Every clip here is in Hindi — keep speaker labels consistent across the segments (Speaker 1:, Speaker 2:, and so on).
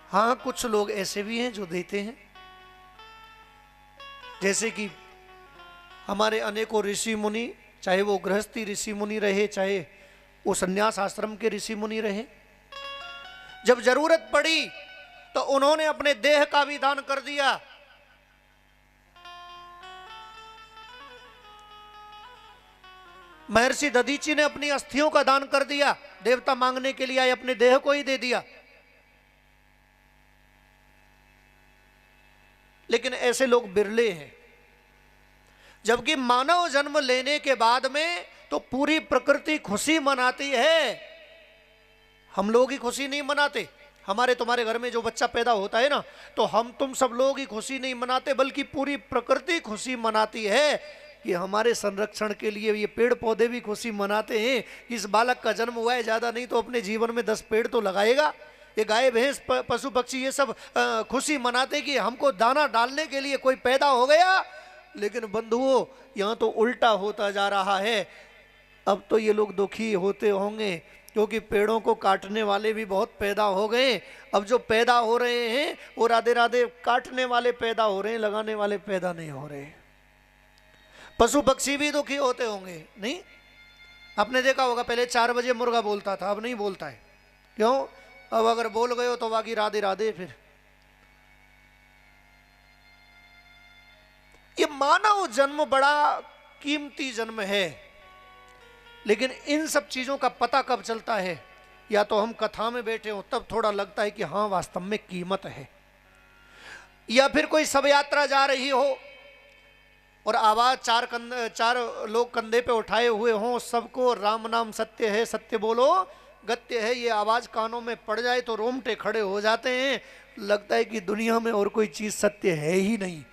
Speaker 1: हाँ, कुछ लोग ऐसे भी हैं जो देते हैं, जैसे कि हमारे अनेकों ऋषि मुनि, चाहे वो गृहस्थी ऋषि मुनि रहे, चाहे वो संन्यास आश्रम के ऋषि मुनि रहे, जब जरूरत पड़ी तो उन्होंने अपने देह का भी दान कर दिया। महर्षि दधीची ने अपनी अस्थियों का दान कर दिया, देवता मांगने के लिए आए, अपने देह को ही दे दिया। लेकिन ऐसे लोग बिरले हैं। जबकि मानव जन्म लेने के बाद में तो पूरी प्रकृति खुशी मनाती है, हम लोग ही खुशी नहीं मनाते। हमारे तुम्हारे घर में जो बच्चा पैदा होता है ना, तो हम तुम सब लोग ही खुशी नहीं मनाते, बल्कि पूरी प्रकृति खुशी मनाती है कि हमारे संरक्षण के लिए ये पेड़ पौधे भी खुशी मनाते हैं कि इस बालक का जन्म हुआ है, ज्यादा नहीं तो अपने जीवन में 10 पेड़ तो लगाएगा। ये गाय भैंस पशु पक्षी ये सब खुशी मनाते कि हमको दाना डालने के लिए कोई पैदा हो गया। लेकिन बंधुओं, यहाँ तो उल्टा होता जा रहा है। अब तो ये लोग दुखी होते होंगे क्योंकि पेड़ों को काटने वाले भी बहुत पैदा हो गए। अब जो पैदा हो रहे हैं वो राधे राधे काटने वाले पैदा हो रहे हैं, लगाने वाले पैदा नहीं हो रहे। पशु पक्षी भी दुखी होते होंगे, नहीं? आपने देखा होगा पहले 4 बजे मुर्गा बोलता था, अब नहीं बोलता है। क्यों? अब अगर बोल गए हो तो बाकी राधे राधे। फिर ये मानव जन्म बड़ा कीमती जन्म है, लेकिन इन सब चीजों का पता कब चलता है? या तो हम कथा में बैठे हो तब थोड़ा लगता है कि हाँ वास्तव में कीमत है, या फिर कोई शव यात्रा जा रही हो और आवाज 4 लोग कंधे पे उठाए हुए हों, सबको राम नाम सत्य है, सत्य बोलो गत्य है, ये आवाज कानों में पड़ जाए तो रोमटे खड़े हो जाते हैं। लगता है कि दुनिया में और कोई चीज सत्य है ही नहीं,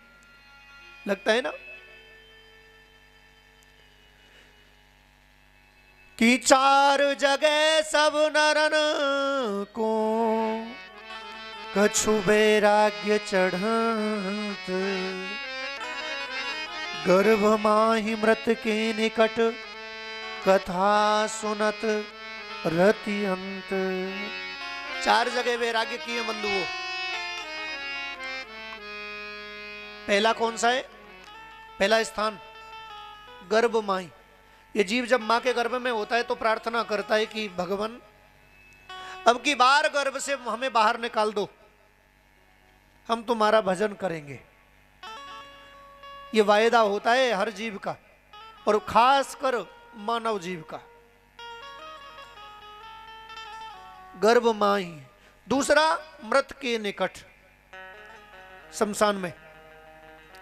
Speaker 1: लगता है ना? कि 4 जगह सब नरन को कछु वैराग्य चढ़त, गर्भ माहि मृत के निकट कथा सुनत रति अंत। 4 जगह वैराग्य किए बंधुओं। पहला कौन सा है? पहला स्थान गर्भ माई। ये जीव जब मां के गर्भ में होता है तो प्रार्थना करता है कि भगवान अब की बार गर्भ से हमें बाहर निकाल दो, हम तुम्हारा भजन करेंगे। ये वायदा होता है हर जीव का, और खासकर मानव जीव का। गर्भ माई। दूसरा मृत के निकट, शमशान में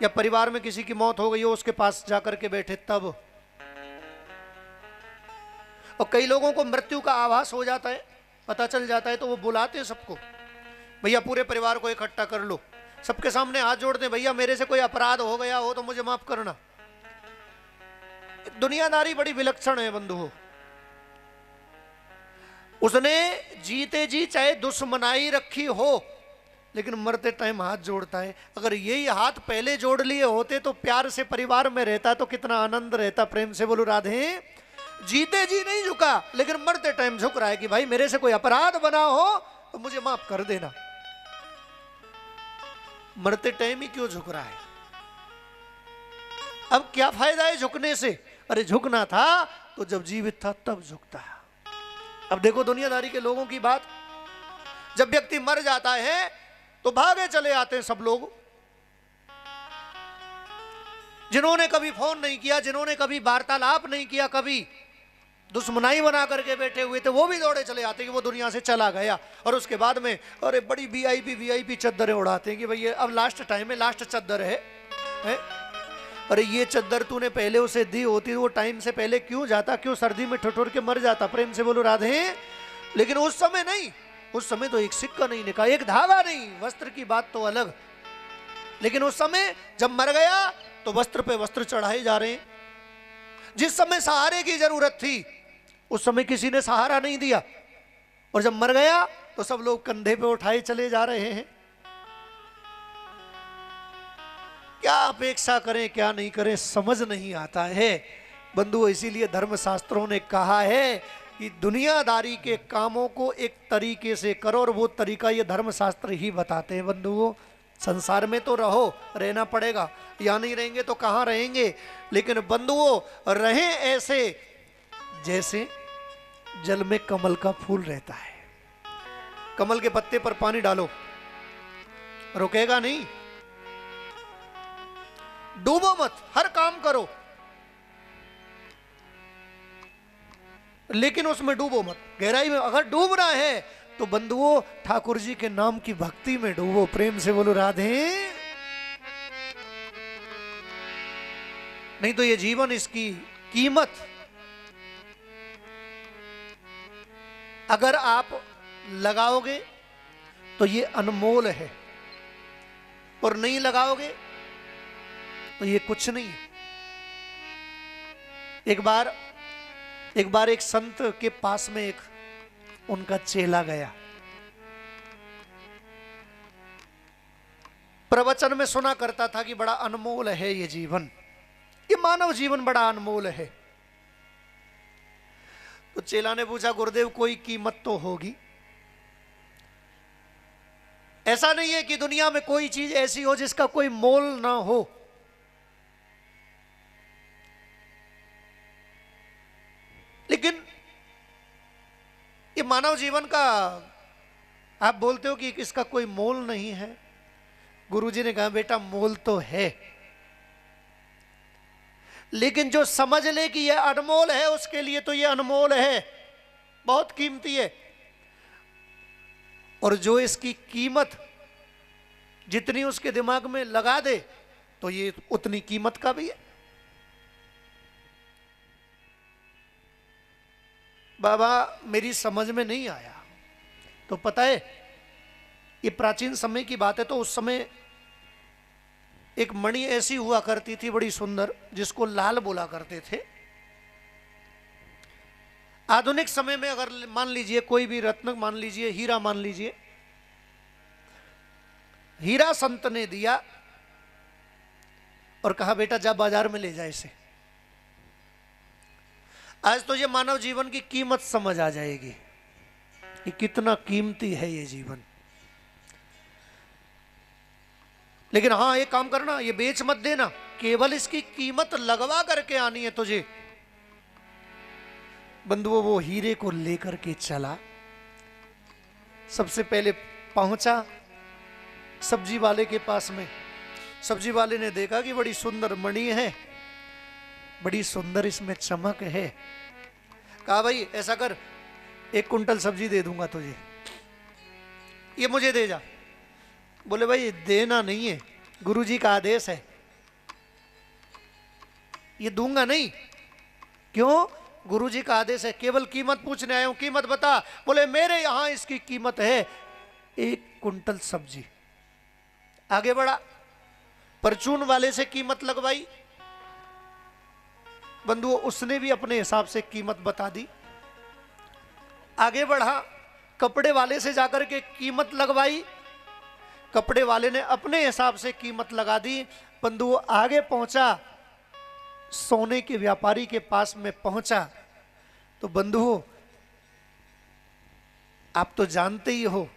Speaker 1: या परिवार में किसी की मौत हो गई हो, उसके पास जाकर के बैठे तब। और कई लोगों को मृत्यु का आभास हो जाता है, पता चल जाता है, तो वो बुलाते हैं सबको, भैया पूरे परिवार को इकट्ठा कर लो, सबके सामने हाथ जोड़ दे, भैया मेरे से कोई अपराध हो गया हो तो मुझे माफ करना। दुनियादारी बड़ी विलक्षण है बंधुओं। उसने जीते जी चाहे दुश्मनाई रखी हो, लेकिन मरते टाइम हाथ जोड़ता है। अगर यही हाथ पहले जोड़ लिए होते तो प्यार से परिवार में रहता तो कितना आनंद रहता। प्रेम से बोलो राधे। जीते जी नहीं झुका, लेकिन मरते टाइम झुक रहा है कि भाई मेरे से कोई अपराध बना हो तो मुझे माफ कर देना। मरते टाइम ही क्यों झुक रहा है? अब क्या फायदा है झुकने से? अरे झुकना था तो जब जीवित था तब झुकता। अब देखो दुनियादारी के लोगों की बात, जब व्यक्ति मर जाता है तो भागे चले आते हैं सब लोग। जिन्होंने कभी फोन नहीं किया, जिन्होंने कभी वार्तालाप नहीं किया, कभी दुश्मनाई बना करके बैठे हुए थे, वो भी दौड़े चले आते कि वो दुनिया से चला गया। और उसके बाद में अरे बड़ी वीआईपी चद्दरें उड़ाते हैं कि भाई अब लास्ट टाइम है, लास्ट चद्दर है? अरे ये चद्दर तूने पहले उसे दी होती, वो टाइम से पहले क्यों जाता, क्यों सर्दी में ठिठुर के मर जाता? प्रेम से बोलो राधे। लेकिन उस समय नहीं, उस समय तो एक सिक्का नहीं निकाला, एक धागा नहीं, वस्त्र की बात तो अलग। लेकिन उस समय जब मर गया तो वस्त्र पे वस्त्र चढ़ाए जा रहे हैं। जिस समय सहारे की जरूरत थी उस समय किसी ने सहारा नहीं दिया, और जब मर गया तो सब लोग कंधे पे उठाए चले जा रहे हैं। क्या अपेक्षा करें क्या नहीं करें समझ नहीं आता है बंधुओं। इसीलिए धर्म शास्त्रों ने कहा है कि दुनियादारी के कामों को एक तरीके से करो, और वो तरीका ये धर्मशास्त्र ही बताते हैं। बंधुओं, संसार में तो रहो, रहना पड़ेगा, या नहीं रहेंगे तो कहाँ रहेंगे, लेकिन बंधुओं रहें ऐसे जैसे जल में कमल का फूल रहता है। कमल के पत्ते पर पानी डालो, रुकेगा नहीं। डूबो मत, हर काम करो, लेकिन उसमें डूबो मत। गहराई में अगर डूबना है तो बंधुओं ठाकुर जी के नाम की भक्ति में डूबो। प्रेम से बोलो राधे। नहीं तो ये जीवन, इसकी कीमत अगर आप लगाओगे तो ये अनमोल है, और नहीं लगाओगे तो ये कुछ नहीं है। एक बार एक संत के पास में एक उनका चेला गया। प्रवचन में सुना करता था कि बड़ा अनमोल है ये जीवन, ये मानव जीवन बड़ा अनमोल है। तो चेला ने पूछा, गुरुदेव कोई कीमत तो होगी? ऐसा नहीं है कि दुनिया में कोई चीज ऐसी हो जिसका कोई मोल ना हो। लेकिन ये मानव जीवन का आप बोलते हो कि इसका कोई मोल नहीं है। गुरुजी ने कहा, बेटा मोल तो है, लेकिन जो समझ ले कि यह अनमोल है उसके लिए तो यह अनमोल है, बहुत कीमती है। और जो इसकी कीमत जितनी उसके दिमाग में लगा दे तो ये उतनी कीमत का भी है। बाबा मेरी समझ में नहीं आया। तो पता है, ये प्राचीन समय की बात है। तो उस समय एक मणि ऐसी हुआ करती थी बड़ी सुंदर, जिसको लाल बोला करते थे। आधुनिक समय में अगर मान लीजिए कोई भी रत्न, मान लीजिए हीरा, मान लीजिए हीरा संत ने दिया और कहा बेटा जा बाजार में ले जा इसे। आज तो ये मानव जीवन की कीमत समझ आ जाएगी कि कितना कीमती है ये जीवन। लेकिन हाँ, ये काम करना, ये बेच मत देना, केवल इसकी कीमत लगवा करके आनी है तुझे। बंधुओं वो हीरे को लेकर के चला। सबसे पहले पहुंचा सब्जी वाले के पास में। सब्जी वाले ने देखा कि बड़ी सुंदर मणि है, बड़ी सुंदर इसमें चमक है। कहा भाई ऐसा कर, 1 कुंटल सब्जी दे दूंगा तुझे, ये मुझे दे जा। बोले भाई देना नहीं है, गुरुजी का आदेश है, ये दूंगा नहीं। क्यों? गुरुजी का आदेश है, केवल कीमत पूछने आया हूं, कीमत बता। बोले मेरे यहां इसकी कीमत है 1 कुंटल सब्जी। आगे बढ़ा, परचून वाले से कीमत लगवाई। बंधुओं उसने भी अपने हिसाब से कीमत बता दी। आगे बढ़ा, कपड़े वाले से जाकर के कीमत लगवाई। कपड़े वाले ने अपने हिसाब से कीमत लगा दी। बंधुओं आगे पहुंचा, सोने के व्यापारी के पास में पहुंचा। तो बंधुओं आप तो जानते ही हो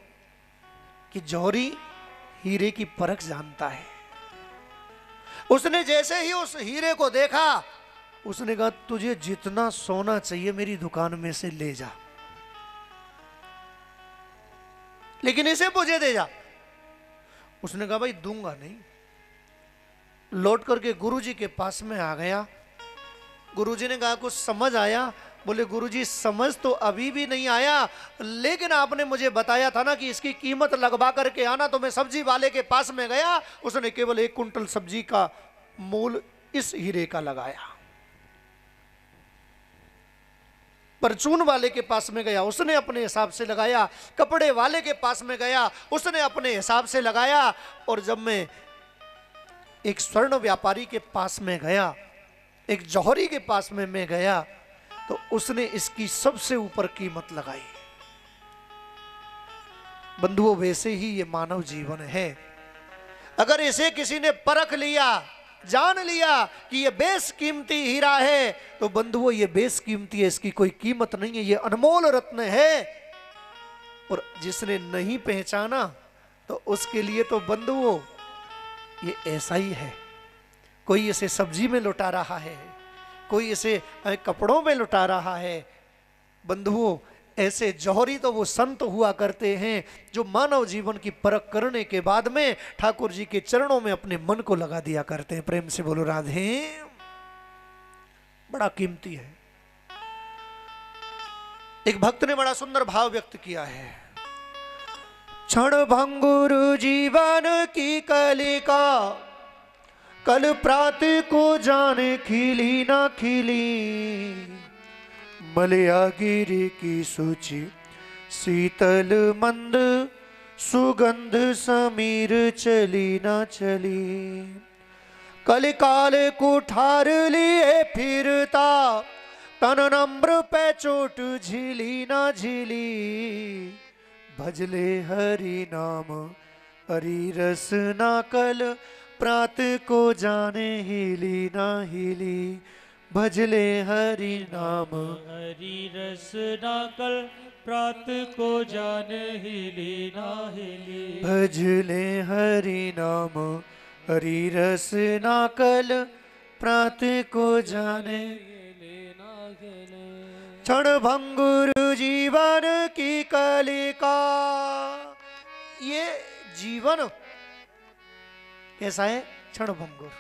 Speaker 1: कि जौहरी हीरे की परख जानता है। उसने जैसे ही उस हीरे को देखा, उसने कहा तुझे जितना सोना चाहिए मेरी दुकान में से ले जा, लेकिन इसे मुझे दे जा। उसने कहा भाई दूंगा नहीं। लौट करके गुरुजी के पास में आ गया। गुरुजी ने कहा कुछ समझ आया? बोले गुरुजी समझ तो अभी भी नहीं आया, लेकिन आपने मुझे बताया था ना कि इसकी कीमत लगवा करके आना। तो मैं सब्जी वाले के पास में गया, उसने केवल 1 कुंटल सब्जी का मूल इस हीरे का लगाया। परचून वाले के पास में गया, उसने अपने हिसाब से लगाया। कपड़े वाले के पास में गया, उसने अपने हिसाब से लगाया। और जब मैं एक स्वर्ण व्यापारी के पास में गया, एक जौहरी के पास में मैं गया, तो उसने इसकी सबसे ऊपर कीमत लगाई। बंधुओं वैसे ही ये मानव जीवन है। अगर इसे किसी ने परख लिया, जान लिया कि ये बेशकीमती हीरा है, तो बंधुओं ये बेशकीमती है, इसकी कोई कीमत नहीं है, ये अनमोल रत्न है। और जिसने नहीं पहचाना तो उसके लिए तो बंधुओं ये ऐसा ही है। कोई इसे सब्जी में लुटा रहा है, कोई इसे कपड़ों में लुटा रहा है। बंधुओं ऐसे जौहरी तो वो संत हुआ करते हैं जो मानव जीवन की परख करने के बाद में ठाकुर जी के चरणों में अपने मन को लगा दिया करते हैं। प्रेम से बोलो राधे। बड़ा कीमती है। एक भक्त ने बड़ा सुंदर भाव व्यक्त किया है। क्षण भंगुर जीवन की कलिका, कल प्रातः को जाने खिली ना खिली। मलया गिरी की सूची शीतल मंद, सुगंध समीर चली ना चली। कल काल कुठार लिए फिरता, तन नम्र पे चोट झिली ना झिली। भजले हरि नाम हरि रस ना कल, प्रात को जाने हिली ना हिली। भजले हरि नाम
Speaker 2: हरि रस ना कल, प्रात को जाने हिली ना हिली।
Speaker 1: भजले हरि नाम हरि रस ना कल, प्रात को जाने क्षण भंगुर जीवन की कलिका। ये जीवन कैसा है? क्षण भंगुर।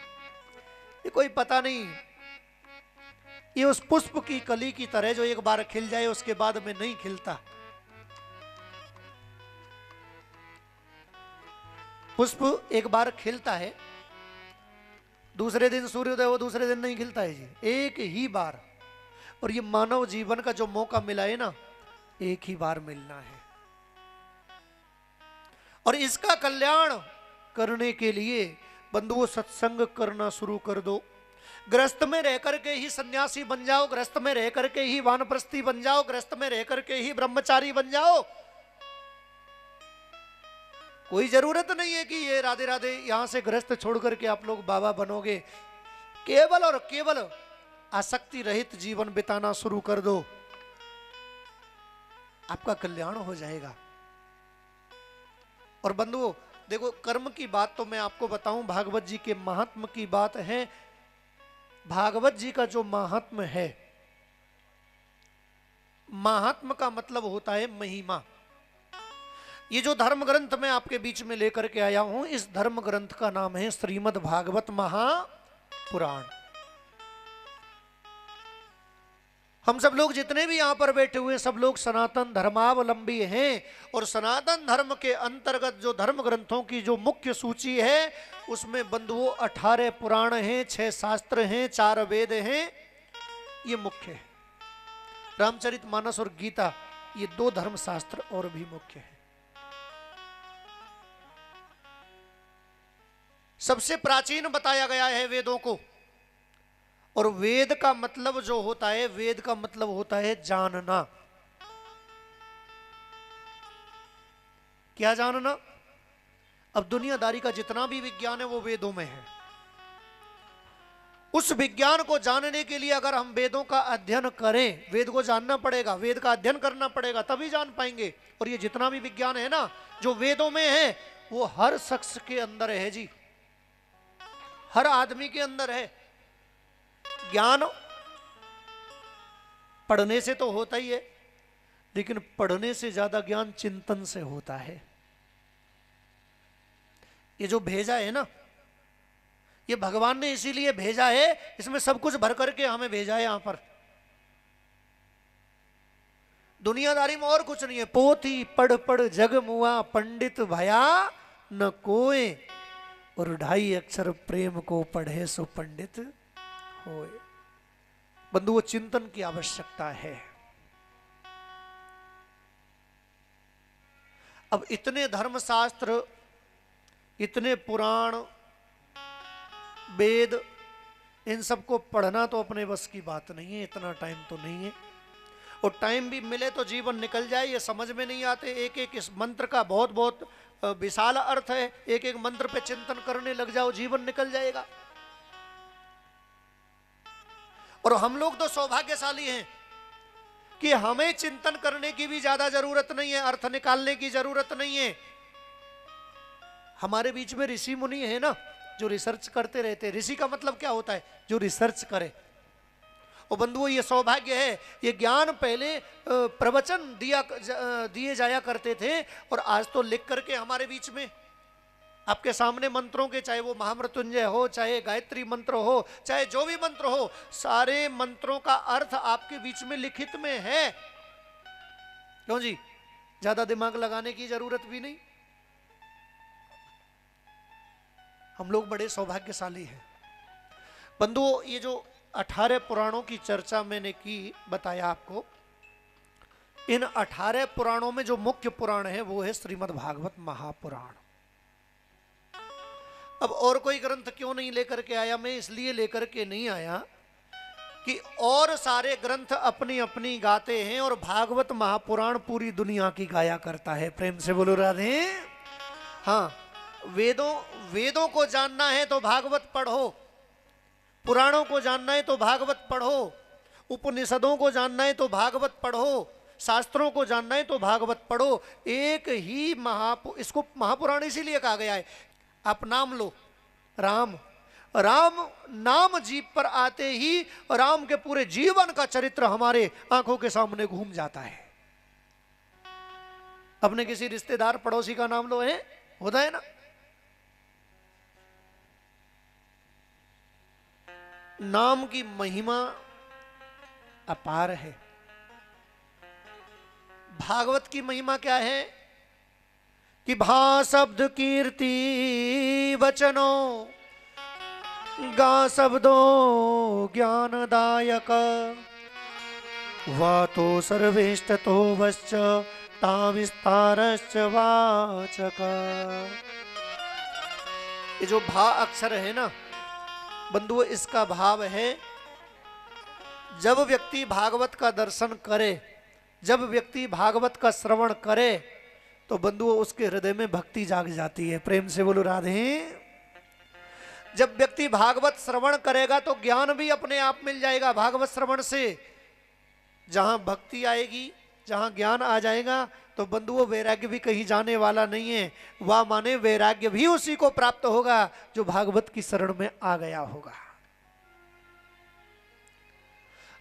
Speaker 1: ये कोई पता नहीं, ये उस पुष्प की कली की तरह जो एक बार खिल जाए उसके बाद में नहीं खिलता। पुष्प एक बार खिलता है, दूसरे दिन सूर्योदय हो, दूसरे दिन नहीं खिलता है जी, एक ही बार। और ये मानव जीवन का जो मौका मिला है ना, एक ही बार मिलना है। और इसका कल्याण करने के लिए बंधुओं सत्संग करना शुरू कर दो। गृहस्थ में रह करके ही सन्यासी बन जाओ, गृहस्थ में रह करके ही वानप्रस्थी बन जाओ, गृहस्थ में रह करके ही ब्रह्मचारी बन जाओ। कोई जरूरत नहीं है कि ये राधे राधे यहां से गृहस्थ छोड़ करके आप लोग बाबा बनोगे। केवल और केवल आसक्ति रहित जीवन बिताना शुरू कर दो, आपका कल्याण हो जाएगा। और बंधुओं देखो, कर्म की बात तो मैं आपको बताऊं, भागवत जी के महात्म की बात है। भागवत जी का जो महात्म है, महात्म का मतलब होता है महिमा। ये जो धर्म ग्रंथ मैं आपके बीच में लेकर के आया हूं, इस धर्म ग्रंथ का नाम है श्रीमद् भागवत महापुराण। हम सब लोग जितने भी यहां पर बैठे हुए सब लोग सनातन धर्मावलंबी हैं। और सनातन धर्म के अंतर्गत जो धर्म ग्रंथों की जो मुख्य सूची है, उसमें बंधुओं 18 पुराण हैं, 6 शास्त्र हैं, 4 वेद हैं, ये मुख्य है। रामचरितमानस और गीता, ये 2 धर्म शास्त्र और भी मुख्य है। सबसे प्राचीन बताया गया है वेदों को। और वेद का मतलब जो होता है, वेद का मतलब होता है जानना। क्या जानना? अब दुनियादारी का जितना भी विज्ञान है वो वेदों में है। उस विज्ञान को जानने के लिए अगर हम वेदों का अध्ययन करें, वेद को जानना पड़ेगा, वेद का अध्ययन करना पड़ेगा, तभी जान पाएंगे। और ये जितना भी विज्ञान है ना, जो वेदों में है, वो हर शख्स के अंदर है जी, हर आदमी के अंदर है। ज्ञान पढ़ने से तो होता ही है, लेकिन पढ़ने से ज्यादा ज्ञान चिंतन से होता है। ये जो भेजा है ना, ये भगवान ने इसीलिए भेजा है, इसमें सब कुछ भर करके हमें भेजा है यहां पर। दुनियादारी में और कुछ नहीं है। पोथी पढ़ पढ़ जग मुआ, पंडित भया न कोय, और 2.5 अक्षर प्रेम को पढ़े सो पंडित होए। बंधुओं चिंतन की आवश्यकता है। अब इतने धर्मशास्त्र, इतने पुराण, वेद, इन सबको पढ़ना तो अपने बस की बात नहीं है, इतना टाइम तो नहीं है। और टाइम भी मिले तो जीवन निकल जाए, ये समझ में नहीं आते। एक एक इस मंत्र का बहुत बहुत विशाल अर्थ है। एक एक मंत्र पे चिंतन करने लग जाओ, जीवन निकल जाएगा। और हम लोग तो सौभाग्यशाली हैं कि हमें चिंतन करने की भी ज्यादा जरूरत नहीं है, अर्थ निकालने की जरूरत नहीं है। हमारे बीच में ऋषि मुनि है ना, जो रिसर्च करते रहते हैं। ऋषि का मतलब क्या होता है? जो रिसर्च करे। और बंधुओं, ये सौभाग्य है, ये ज्ञान पहले प्रवचन दिए जाया करते थे, और आज तो लिख करके हमारे बीच में आपके सामने मंत्रों के, चाहे वो महामृत्युंजय हो, चाहे गायत्री मंत्र हो, चाहे जो भी मंत्र हो, सारे मंत्रों का अर्थ आपके बीच में लिखित में है। क्यों जी? ज्यादा दिमाग लगाने की जरूरत भी नहीं। हम लोग बड़े सौभाग्यशाली हैं बंधुओं। ये जो 18 पुराणों की चर्चा मैंने की, बताया आपको, इन 18 पुराणों में जो मुख्य पुराण है वो है श्रीमद् भागवत महापुराण। अब और कोई ग्रंथ क्यों नहीं लेकर के आया? मैं इसलिए लेकर के नहीं आया कि और सारे ग्रंथ अपनी अपनी गाते हैं, और भागवत महापुराण पूरी दुनिया की गाया करता है। प्रेम से बोलो राधे। हाँ, वेदों को जानना है तो भागवत पढ़ो, पुराणों को जानना है तो भागवत पढ़ो, उपनिषदों को जानना है तो भागवत पढ़ो, शास्त्रों को जानना है तो भागवत पढ़ो। एक ही इसको महापुराण इसीलिए कहा गया है। आप नाम लो, राम, राम नाम जीभ पर आते ही राम के पूरे जीवन का चरित्र हमारे आंखों के सामने घूम जाता है। अपने किसी रिश्तेदार पड़ोसी का नाम लो, है होता है ना? नाम की महिमा अपार है। भागवत की महिमा क्या है कि भा शब्द कीर्ति वचनों, गा शब्दों ज्ञानदायक, वातो सर्वेष्टतो वश्च ता विस्तारश्च वाचक। ये जो भा अक्षर है ना बंधुओं, इसका भाव है जब व्यक्ति भागवत का दर्शन करे, जब व्यक्ति भागवत का श्रवण करे, तो बंधुओं उसके हृदय में भक्ति जाग जाती है। प्रेम से बोलो राधे। जब व्यक्ति भागवत श्रवण करेगा तो ज्ञान भी अपने आप मिल जाएगा। भागवत श्रवण से जहां भक्ति आएगी, जहां ज्ञान आ जाएगा, तो बंधुओं वैराग्य भी कहीं जाने वाला नहीं है। वह माने वैराग्य भी उसी को प्राप्त होगा जो भागवत की शरण में आ गया होगा।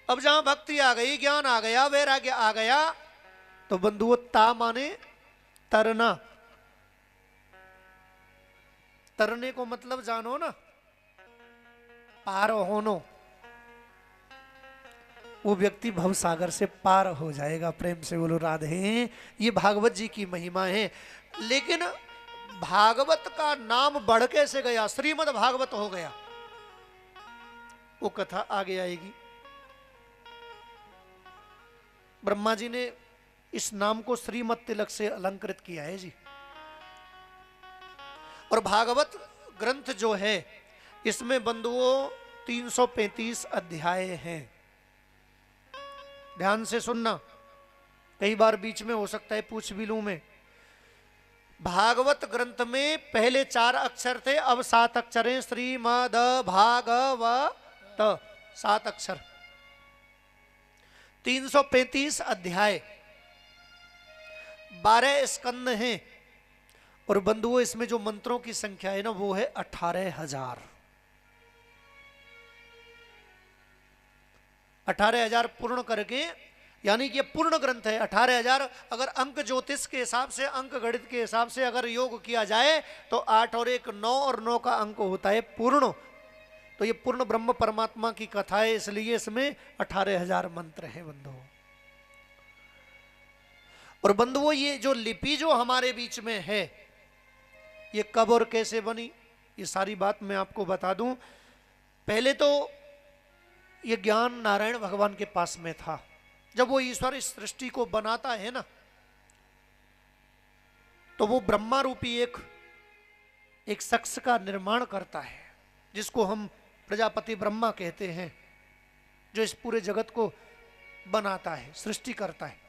Speaker 1: अब जहां भक्ति आ गई, ज्ञान आ गया, वैराग्य आ गया, तो बंधुओं ता माने तरना। तरने को मतलब जानो ना, पार होनो। वो व्यक्ति भवसागर से पार हो जाएगा। प्रेम से बोलो राधे। ये भागवत जी की महिमा है। लेकिन भागवत का नाम बढ़ कैसे गया? श्रीमद् भागवत हो गया। वो कथा आगे आएगी। ब्रह्मा जी ने इस नाम को श्रीमद् तिलक से अलंकृत किया है जी। और भागवत ग्रंथ जो है, इसमें बंधुओं 335 अध्याय हैं। ध्यान से सुनना, कई बार बीच में हो सकता है पूछ भी लूं मैं। भागवत ग्रंथ में पहले 4 अक्षर थे, अब 7 अक्षर हैं। श्रीमद् भागवत 7 अक्षर, 335 अध्याय, 12 स्कंद हैं। और बंधुओं इसमें जो मंत्रों की संख्या है ना, वो है 18,000। 18,000 पूर्ण करके, यानी कि ये पूर्ण ग्रंथ है। 18,000 अगर अंक ज्योतिष के हिसाब से, अंक गणित के हिसाब से अगर योग किया जाए तो 8 और 1 9, और 9 का अंक होता है पूर्ण। तो ये पूर्ण ब्रह्म परमात्मा की कथा है, इसलिए इसमें 18,000 मंत्र हैं बंधुओं। और बंधुओं ये जो लिपि जो हमारे बीच में है, ये कब और कैसे बनी, ये सारी बात मैं आपको बता दूं। पहले तो ये ज्ञान नारायण भगवान के पास में था। जब वो ईश्वर इस सृष्टि को बनाता है ना, तो वो ब्रह्मा रूपी एक शख्स का निर्माण करता है, जिसको हम प्रजापति ब्रह्मा कहते हैं, जो इस पूरे जगत को बनाता है, सृष्टि करता है।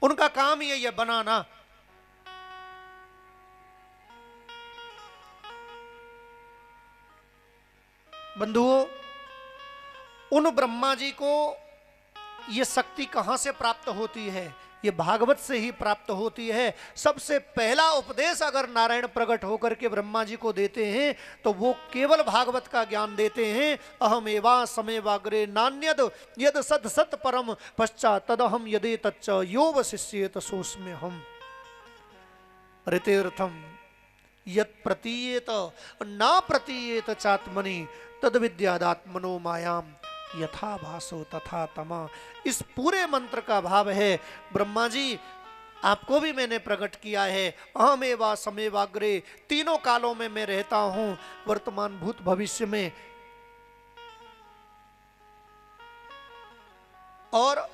Speaker 1: उनका काम ये बनाना। बंधुओं, उन ब्रह्मा जी को ये शक्ति कहां से प्राप्त होती है? ये भागवत से ही प्राप्त होती है। सबसे पहला उपदेश अगर नारायण प्रकट होकर के ब्रह्मा जी को देते हैं तो वो केवल भागवत का ज्ञान देते हैं। अहम एवा समेवाग्रे नान्यद यद सद सत परम पश्चात तदहम यदे तच्च यो वशिष्येत सोस्मे हम ऋतेर्थम यत् प्रतीयेत ना प्रतीयेत चात्मनि तद विद्यादात्मनो मायाम यथा भासो तथा तमा। इस पूरे मंत्र का भाव है, ब्रह्मा जी आपको भी मैंने प्रकट किया है। अहमेवा समेवाग्रे, तीनों कालों में मैं रहता हूं, वर्तमान भूत भविष्य में। और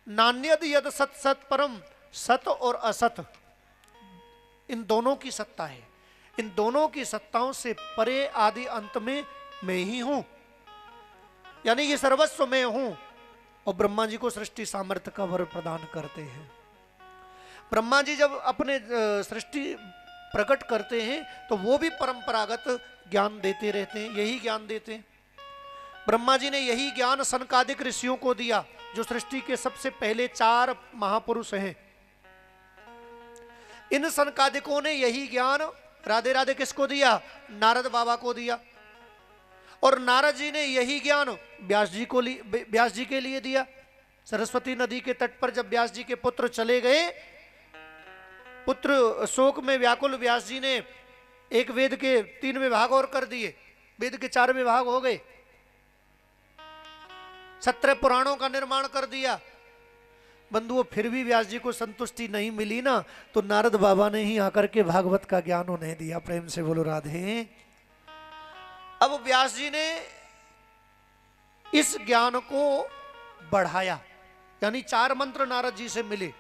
Speaker 1: नान्यद यद सत सत परम, सत और असत इन दोनों की सत्ता है। इन दोनों की सत्ताओं से परे आदि अंत में मैं ही हूं, यानी ये सर्वस्व मैं हूं। और ब्रह्मा जी को सृष्टि सामर्थ्य का वर प्रदान करते हैं। ब्रह्मा जी जब अपने सृष्टि प्रकट करते हैं तो वो भी परंपरागत ज्ञान देते रहते हैं, यही ज्ञान देते हैं। ब्रह्मा जी ने यही ज्ञान सनकादिक ऋषियों को दिया, जो सृष्टि के सबसे पहले 4 महापुरुष हैं। इन सनकादिकों ने यही ज्ञान राधे राधे किसको दिया? नारद बाबा को दिया। और नारद जी ने यही ज्ञान व्यास जी के लिए दिया। सरस्वती नदी के तट पर जब व्यास जी के पुत्र चले गए, पुत्र शोक में व्याकुल व्यास जी ने एक वेद के 3 विभाग और कर दिए, वेद के 4 विभाग हो गए, 17 पुराणों का निर्माण कर दिया। बंधुओं, फिर भी व्यास जी को संतुष्टि नहीं मिली ना, तो नारद बाबा ने ही आकर के भागवत का ज्ञान उन्हें दिया। प्रेम से बोलो राधे। अब व्यास जी ने इस ज्ञान को बढ़ाया, यानी 4 मंत्र नारद जी से मिले।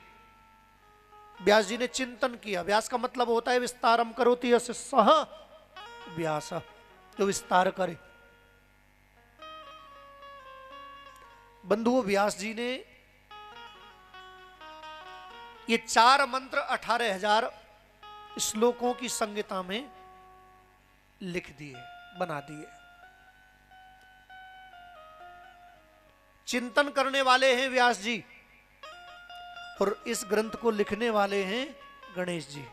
Speaker 1: व्यास जी ने चिंतन किया। व्यास का मतलब होता है विस्तारम करोति यस्य सः व्यास, जो विस्तार करे। बंधुओं, व्यास जी ने ये 4 मंत्र 18,000 श्लोकों की संहिता में लिख दिए, बना दिए। चिंतन करने वाले हैं व्यास जी, और इस ग्रंथ को लिखने वाले हैं गणेश जी।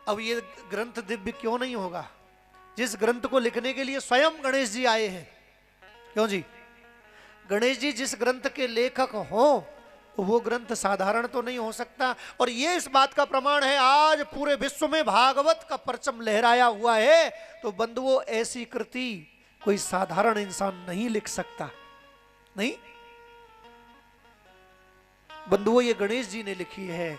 Speaker 1: अब ये ग्रंथ दिव्य क्यों नहीं होगा? जिस ग्रंथ को लिखने के लिए स्वयं गणेश जी आए हैं। क्यों जी? गणेश जी जिस ग्रंथ के लेखक हो, वो ग्रंथ साधारण तो नहीं हो सकता। और ये इस बात का प्रमाण है, आज पूरे विश्व में भागवत का परचम लहराया हुआ है। तो बंधुओं, ऐसी कृति कोई साधारण इंसान नहीं लिख सकता। नहीं बंधुओं, ये गणेश जी ने लिखी है।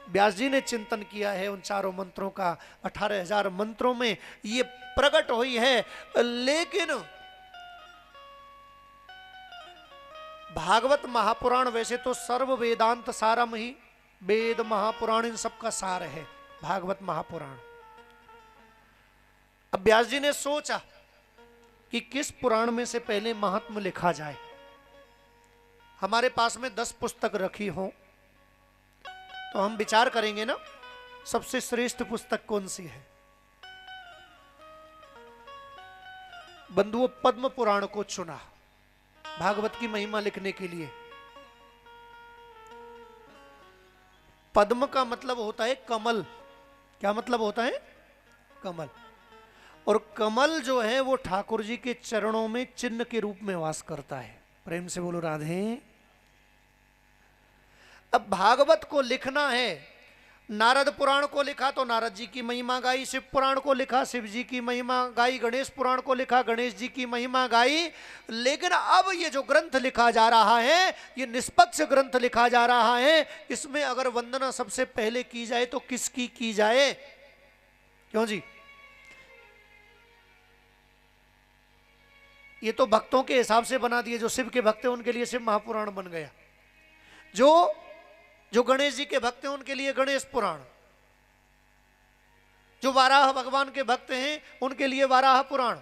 Speaker 1: व्यास जी ने चिंतन किया है उन 4 मंत्रों का। 18,000 मंत्रों में ये प्रकट हुई है। लेकिन भागवत महापुराण वैसे तो सर्व वेदांत सारम ही, वेद महापुराण इन सब का सार है भागवत महापुराण। अब व्यास जी ने सोचा कि किस पुराण में से पहले महात्म लिखा जाए। हमारे पास में 10 पुस्तक रखी हो तो हम विचार करेंगे ना, सबसे श्रेष्ठ पुस्तक कौन सी है। बंधुओं, पद्म पुराण को चुना भागवत की महिमा लिखने के लिए। पद्म का मतलब होता है कमल। क्या मतलब होता है? कमल। और कमल जो है वो ठाकुर जी के चरणों में चिन्ह के रूप में वास करता है। प्रेम से बोलो राधे। अब भागवत को लिखना है, नारद पुराण को लिखा तो नारद जी की महिमा गाई, शिव पुराण को लिखा शिव जी की महिमा गाई, गणेश पुराण को लिखा गणेश जी की महिमा गाई। लेकिन अब ये जो ग्रंथ लिखा जा रहा है, ये निष्पक्ष ग्रंथ लिखा जा रहा है। इसमें अगर वंदना सबसे पहले की जाए तो किसकी की जाए? क्यों जी? ये तो भक्तों के हिसाब से बना दिए। जो शिव के भक्त हैं उनके लिए शिव महापुराण बन गया, जो गणेश जी के भक्त हैं उनके लिए गणेश पुराण, जो वाराह भगवान के भक्त हैं उनके लिए वाराह पुराण।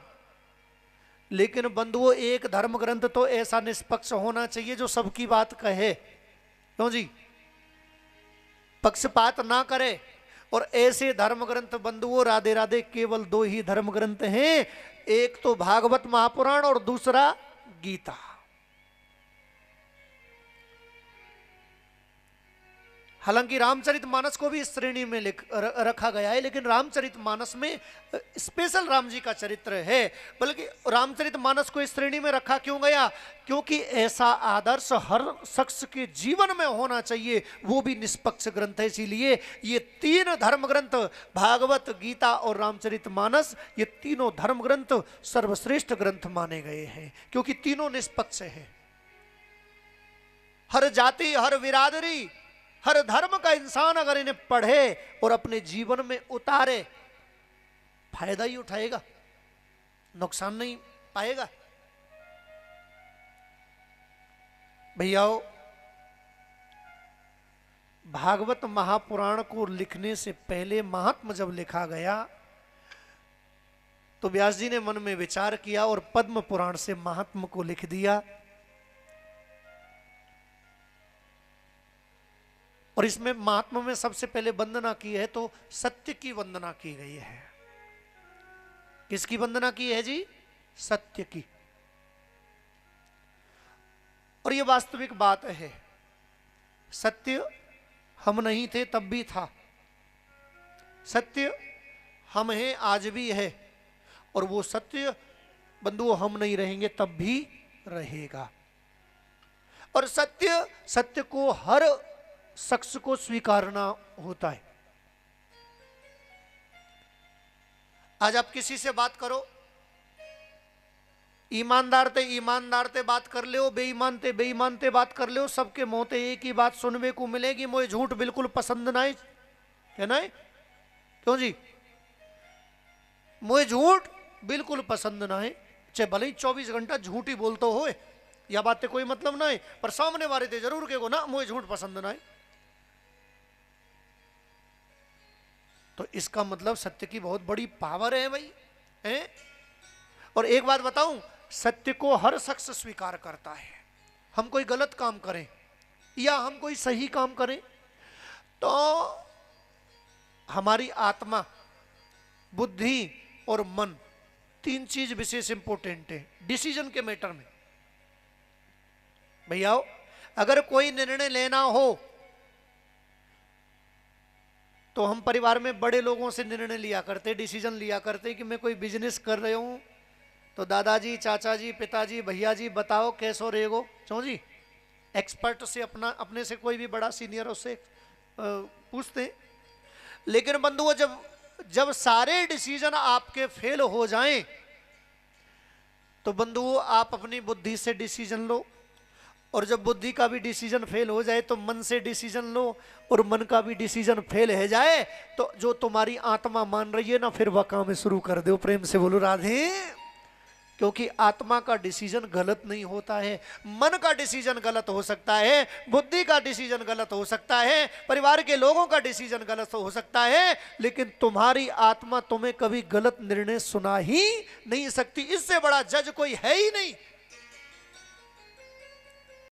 Speaker 1: लेकिन बंधुओं, एक धर्म ग्रंथ तो ऐसा निष्पक्ष होना चाहिए जो सबकी बात कहे। क्यों जी? पक्षपात ना करे और ऐसे धर्म ग्रंथ बंधुओं, राधे राधे, केवल 2 ही धर्म ग्रंथ हैं, एक तो भागवत महापुराण और दूसरा गीता। हालांकि रामचरितमानस को भी इस श्रेणी में रखा गया है, लेकिन रामचरितमानस में स्पेशल राम जी का चरित्र है। बल्कि रामचरितमानस को इस श्रेणी में रखा क्यों गया? क्योंकि ऐसा आदर्श हर शख्स के जीवन में होना चाहिए, वो भी निष्पक्ष ग्रंथ है। इसीलिए ये 3 धर्म ग्रंथ, भागवत, गीता और रामचरितमानस, ये तीनों धर्म ग्रंथ सर्वश्रेष्ठ ग्रंथ माने गए हैं, क्योंकि तीनों निष्पक्ष है। हर जाति, हर बिरादरी, हर धर्म का इंसान अगर इन्हें पढ़े और अपने जीवन में उतारे, फायदा ही उठाएगा, नुकसान नहीं पाएगा। भैयाओ, भागवत महापुराण को लिखने से पहले महात्म जब लिखा गया तो व्यास जी ने मन में विचार किया और पद्म पुराण से महात्म को लिख दिया। और इसमें महात्मा में सबसे पहले वंदना की है तो सत्य की वंदना की गई है। किसकी वंदना की है जी? सत्य की। और ये वास्तविक बात है, सत्य हम नहीं थे तब भी था, सत्य हम हैं आज भी है, और वो सत्य बंधुओं हम नहीं रहेंगे तब भी रहेगा। और सत्य को हर शख्स को स्वीकारना होता है। आज आप किसी से बात करो, ईमानदार ते बात कर ले, बेईमान ते बात कर ले, सबके मुंह ते एक ही बात सुनने को मिलेगी, मुझे झूठ बिल्कुल पसंद ना है ना? क्यों जी? मुझे झूठ बिल्कुल पसंद ना है, चाहे भले ही 24 घंटा झूठ ही बोलते हो, या बातें कोई मतलब ना है, पर सामने वाले थे जरूर के को ना मुझे झूठ पसंद ना है। तो इसका मतलब सत्य की बहुत बड़ी पावर है भाई, हैं? और एक बात बताऊं, सत्य को हर शख्स स्वीकार करता है। हम कोई गलत काम करें या हम कोई सही काम करें तो हमारी आत्मा, बुद्धि और मन, 3 चीज विशेष इंपॉर्टेंट है डिसीजन के मैटर में। भैया, अगर कोई निर्णय लेना हो तो हम परिवार में बड़े लोगों से निर्णय लिया करते, डिसीजन लिया करते कि मैं कोई बिजनेस कर रहे हूं तो दादाजी, चाचा जी, पिताजी, भैया जी बताओ कैसो रहेगो, क्यों जी? एक्सपर्ट से अपने से कोई भी बड़ा सीनियर उससे पूछते। लेकिन बंधुओं, जब सारे डिसीजन आपके फेल हो जाएं तो बंधुओं आप अपनी बुद्धि से डिसीजन लो, और जब बुद्धि का भी डिसीजन फेल हो जाए तो मन से डिसीजन लो, और मन का भी डिसीजन फेल हो जाए तो जो तुम्हारी आत्मा मान रही है ना, फिर वह काम शुरू कर दो। प्रेम से बोलो राधे। क्योंकि आत्मा का डिसीजन गलत नहीं होता है, मन का डिसीजन गलत हो सकता है, बुद्धि का डिसीजन गलत हो सकता है, परिवार के लोगों का डिसीजन गलत हो सकता है, लेकिन तुम्हारी आत्मा तुम्हें कभी गलत निर्णय सुना ही नहीं सकती। इससे बड़ा जज कोई है ही नहीं।